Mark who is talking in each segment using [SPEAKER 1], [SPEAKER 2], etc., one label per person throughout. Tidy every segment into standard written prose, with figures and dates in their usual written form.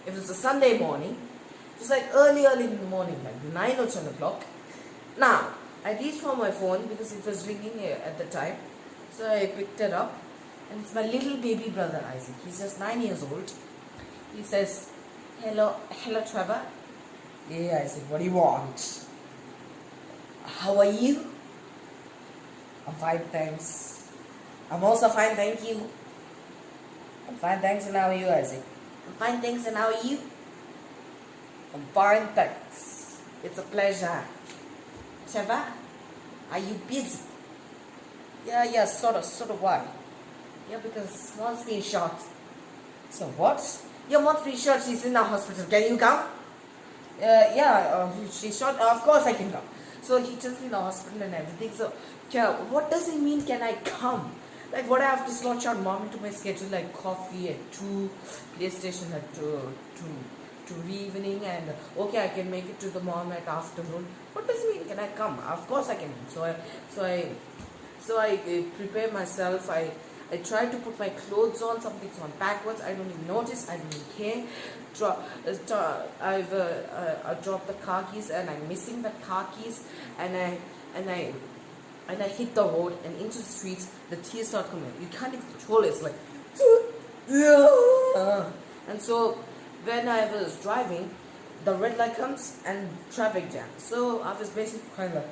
[SPEAKER 1] It was a Sunday morning. It was like early in the morning, like 9 or 10 o'clock. Now, I reached for my phone because it was ringing at the time. So I picked it up. And it's my little baby brother, Isaac. He's just 9 years old. He says, hello Trevor. Yeah, Isaac, what do you want? How are you? I'm fine, thanks. I'm also fine, thank you. I'm fine, thanks, and how are you, Isaac? I'm fine, thanks, and how are you? I'm fine, thanks. It's a pleasure. Trevor, are you busy? Yeah, sort of, why? Yeah, because mom's been shot. So what? Your mom's been shot, she's in the hospital. Can you come? She's shot. Of course I can come. So he tells me the hospital and everything. So, yeah, what does it mean, can I come? Like, what I have to slot out mom into my schedule, like coffee at 2, PlayStation at 2 evening, and okay, I can make it to the mom at afternoon. What does it mean, can I come? Of course I can. So I prepare myself. I try to put my clothes on. Something's on backwards. I don't even notice. I don't even care. I've dropped the car keys, and I'm missing the car keys, and I hit the road and into the streets. The tears start coming. You can't even control it. It's like, and so when I was driving, the red light comes and traffic jam. So I was basically kind of like,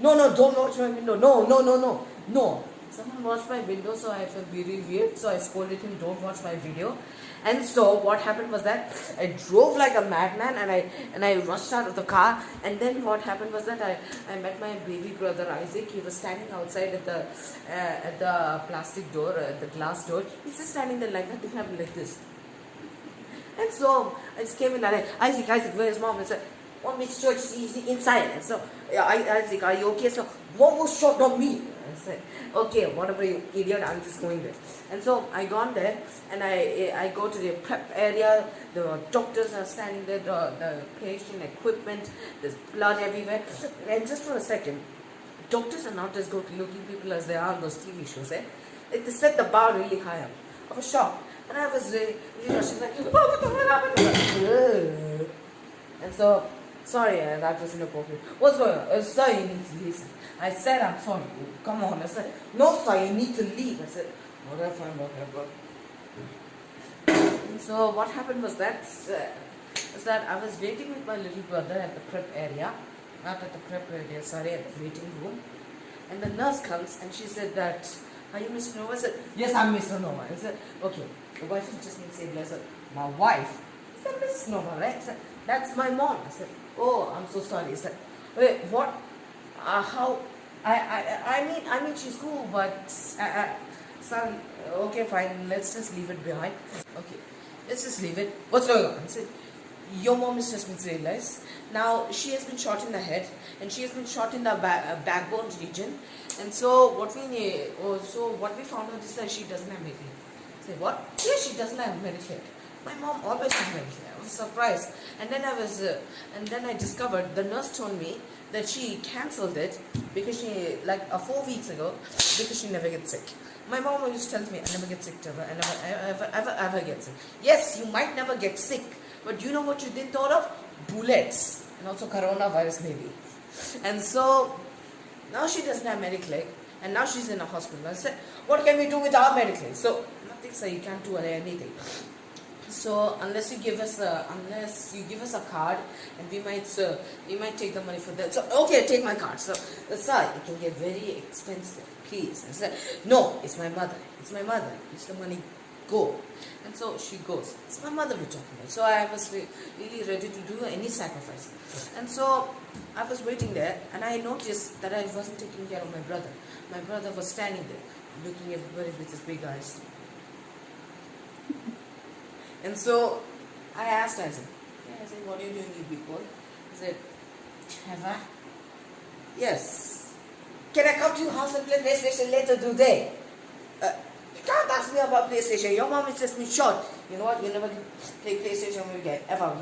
[SPEAKER 1] no, don't watch my window. No. Someone watched my window, so I felt really weird. So I scolded him, don't watch my video. And so what happened was that I drove like a madman, and I rushed out of the car. And then what happened was that I met my baby brother Isaac. He was standing outside at the plastic door, the glass door. He's just standing there like that. He happened like this. And so I just came in and Isaac, where's mom? I said, Mom is church, he's inside. And so Isaac, are you okay? So mom was shot on me. I said, okay, whatever, you idiot, I'm just going there. And so I gone there, and I go to the prep area. The doctors are standing there, the patient equipment, there's blood everywhere. And just for a second, doctors are not as good looking people as they are on those TV shows. They set the bar really high up. I was shocked. And I was really rushing, like, and so, sorry, that was inappropriate. What's going on? Sir, you need to leave. I said, I'm sorry. Come on. I said, no, sir, you need to leave. I said, whatever. And so what happened was that I was waiting with my little brother at the prep area. Not at the prep area, sorry, at the waiting room. And the nurse comes and she said that, are you Mr. Noah? I said, yes, I'm Mr. Noah. I said, okay, the wife just needs to say, I said, my wife? I said, Mrs. Noah, right? I said, that's my mom. I said, oh, I'm so sorry. I said, wait, what? How? I mean, she's cool, but son, okay, fine. Let's just leave it behind. Okay, let's just leave it. What's going on? I said, your mom has just been realized. Now she has been shot in the head, and she has been shot in the backbone region. And so what we found out is that she doesn't have Medicare. I said, what? Yes, she doesn't have Medicare. My mom always had Medicare. I was surprised. And then I discovered, the nurse told me that she cancelled it because she, like 4 weeks ago, because she never gets sick. My mom always tells me, I never get sick, Trevor. I never ever get sick. Yes, you might never get sick, but you know what you didn't thought of? Bullets. And also coronavirus maybe. And so, now she doesn't have Medicare, and now she's in a hospital. I said, what can we do with our Medicare? So, nothing, sir, you can't do anything. So unless you give us a card, and we might take the money for that. So okay, take my card. So sir, it can get very expensive, please. I said, no, it's my mother. It's my mother. It's the money. Go. And so she goes. It's my mother we're talking about. So I was really ready to do any sacrifice. And so I was waiting there, and I noticed that I wasn't taking care of my brother. My brother was standing there, looking at everybody with his big eyes. And so I asked Isaac, what are you doing, you people? He said, Trevor? Yes. Can I come to your house and play PlayStation later today? You can't ask me about PlayStation. Your mom has just been shot. You know what? You'll never play PlayStation with me again. Ever.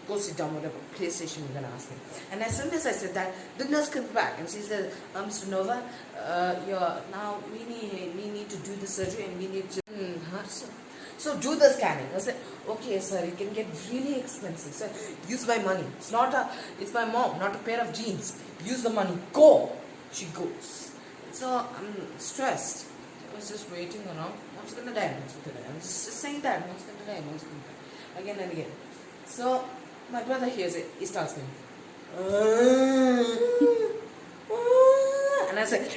[SPEAKER 1] go sit down, whatever PlayStation you're gonna ask me. And as soon as I said that, the nurse comes back and she said, Mr. Nova, we need to do the surgery and we need to so do the scanning. I said, okay sir, it can get really expensive. So use my money. It's my mom, not a pair of jeans. Use the money. Go. She goes. So I'm stressed. I was just waiting around. I was gonna die. I was just saying that. I was gonna die. Again and again. So my brother hears it. He starts going. And I said,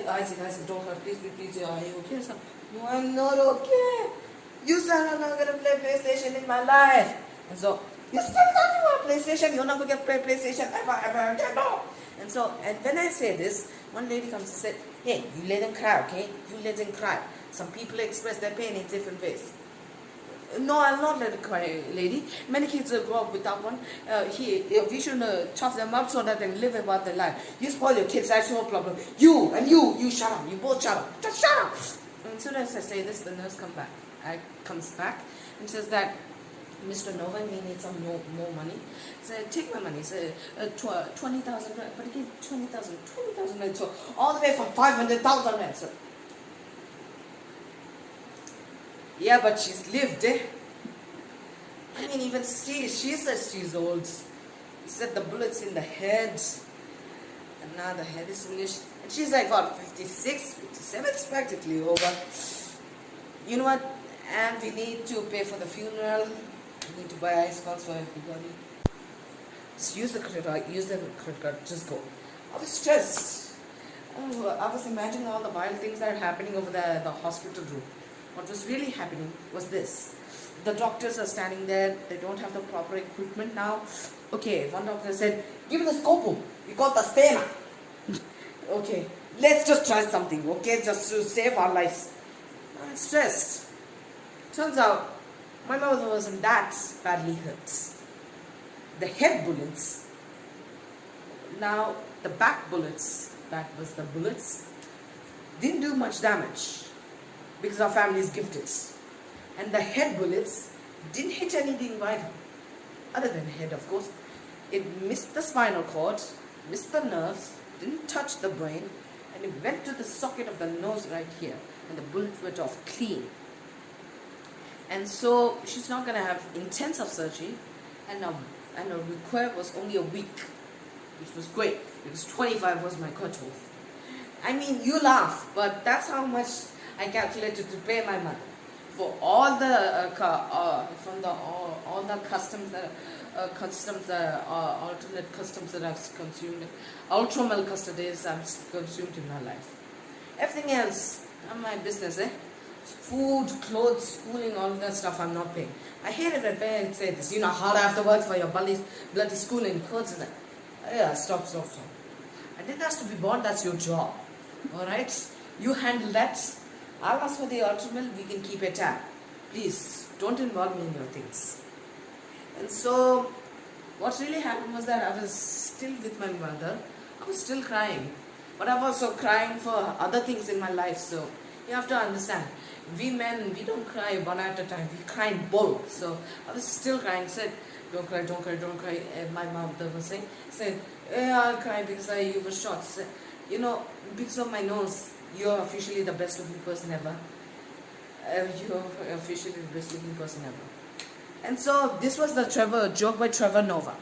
[SPEAKER 1] Isaac, don't hurt. Please, are you okay? So, no, I'm not okay. You said I'm not gonna play PlayStation in my life. And so, you still talking about PlayStation? You're not gonna play PlayStation ever again, no. And so, and when I say this, one lady comes and said, hey, you let them cry, okay? You let them cry. Some people express their pain in different ways. No, I'll not let them cry, lady. Many kids grow up without one. We should tough them up so that they live about their life. You spoil your kids, that's no problem. You shut up. You both shut up. Just shut up. And as soon as I say this, the nurse comes back and says that, Mr. Nova, we need some more money. So take my money. So 20,000, but again 20,000. So all the way from 500,000. So yeah, but she's lived. I mean, even she says she's old. He said the bullet's in the head, and now the head is finished. And she's like, what, 56, 57? It's practically over. You know what? And we need to pay for the funeral. We need to buy ice cards for everybody. Just use the credit card. Just go. I was stressed. I was imagining all the wild things that are happening over the hospital room. What was really happening was this. The doctors are standing there. They don't have the proper equipment now. Okay, one doctor said, give me the scopum. We got the stena. Okay, let's just try something, okay, just to save our lives. I'm stressed. Turns out, my mother wasn't that badly hurt. The head bullets, now the back bullets, that was the bullets, didn't do much damage because our family is gifted. And the head bullets didn't hit anything vital, other than head, of course. It missed the spinal cord, missed the nerves, didn't touch the brain, and it went to the socket of the nose right here, and the bullet went off clean. And so she's not going to have intensive surgery, and her require was only a week, which was great because 25 was my cutoff. I mean, you laugh, but that's how much I calculated to pay my mother for all the all the alternate customs that I've consumed, ultra-milk custodies I've consumed in my life. Everything else, not my business, Food, clothes, schooling, all that stuff I'm not paying. I hate it when parents say this, hard afterwards for your bloody schooling, clothes. Yeah, stop. I didn't ask to be born, that's your job. Alright? You handle that. I'll ask for the ultimate, we can keep a tab. Please, don't involve me in your things. And so, what really happened was that I was still with my mother. I was still crying. But I was also crying for other things in my life, so you have to understand. We men, we don't cry one at a time. We cry in bulk. So I was still crying. Said, don't cry. And my mother was saying, I'll cry because you were shot. Said, because of my nose, you're officially the best looking person ever. You're officially the best looking person ever. And so this was the joke by Trevor Noah.